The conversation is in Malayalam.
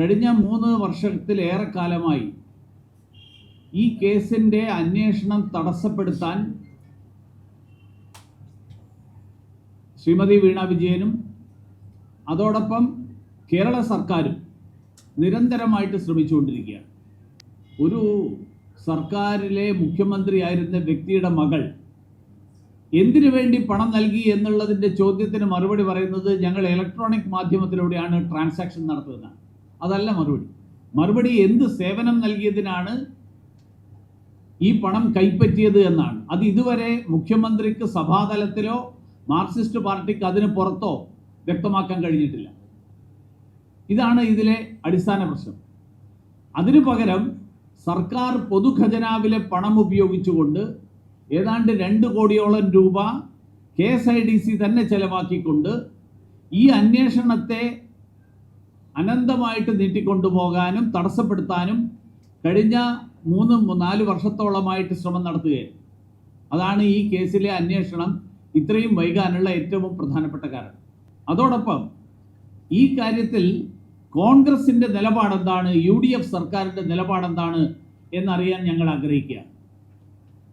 കഴിഞ്ഞ 3 വർഷത്തിലേറെ കാലമായി ഈ കേസിൻ്റെ അന്വേഷണം തടസ്സപ്പെടുത്താൻ ശ്രീമതി വീണ വിജയനും അതോടൊപ്പം കേരള സർക്കാരും നിരന്തരമായിട്ട് ശ്രമിച്ചുകൊണ്ടിരിക്കുകയാണ്. ഒരു സർക്കാരിലെ മുഖ്യമന്ത്രിയായിരുന്ന വ്യക്തിയുടെ മകൾ എന്തിനു വേണ്ടി പണം നൽകി എന്നുള്ളതിൻ്റെ ചോദ്യത്തിന് മറുപടി പറയുന്നത് ഞങ്ങൾ ഇലക്ട്രോണിക് മാധ്യമത്തിലൂടെയാണ് ട്രാൻസാക്ഷൻ നടത്തുന്നത്. അതല്ല മറുപടി എന്ത് സേവനം നൽകിയതിനാണ് ഈ പണം കൈപ്പറ്റിയത് എന്നാണ്. അത് ഇതുവരെ മുഖ്യമന്ത്രിക്ക് സഭാതലത്തിലോ മാർക്സിസ്റ്റ് പാർട്ടിക്ക് അതിന് പുറത്തോ വ്യക്തമാക്കാൻ കഴിഞ്ഞിട്ടില്ല. ഇതാണ് ഇതിലെ അടിസ്ഥാന പ്രശ്നം. അതിനു പകരം സർക്കാർ പൊതുഖജനാവിലെ പണം ഉപയോഗിച്ചുകൊണ്ട് ഏതാണ്ട് 2 കോടിയോളം രൂപ KSIDC തന്നെ ചെലവാക്കിക്കൊണ്ട് ഈ അന്വേഷണത്തെ അനന്തമായിട്ട് നീട്ടിക്കൊണ്ടുപോകാനും തടസ്സപ്പെടുത്താനും കഴിഞ്ഞ 3-4 വർഷത്തോളമായിട്ട് ശ്രമം നടത്തുകയാണ്. അതാണ് ഈ കേസിലെ അന്വേഷണം ഇത്രയും വൈകാനുള്ള ഏറ്റവും പ്രധാനപ്പെട്ട കാരണം. അതോടൊപ്പം ഈ കാര്യത്തിൽ കോൺഗ്രസിൻ്റെ നിലപാടെന്താണ്, UDF സർക്കാരിൻ്റെ നിലപാടെന്താണ് എന്നറിയാൻ ഞങ്ങൾ ആഗ്രഹിക്കുകയാണ്.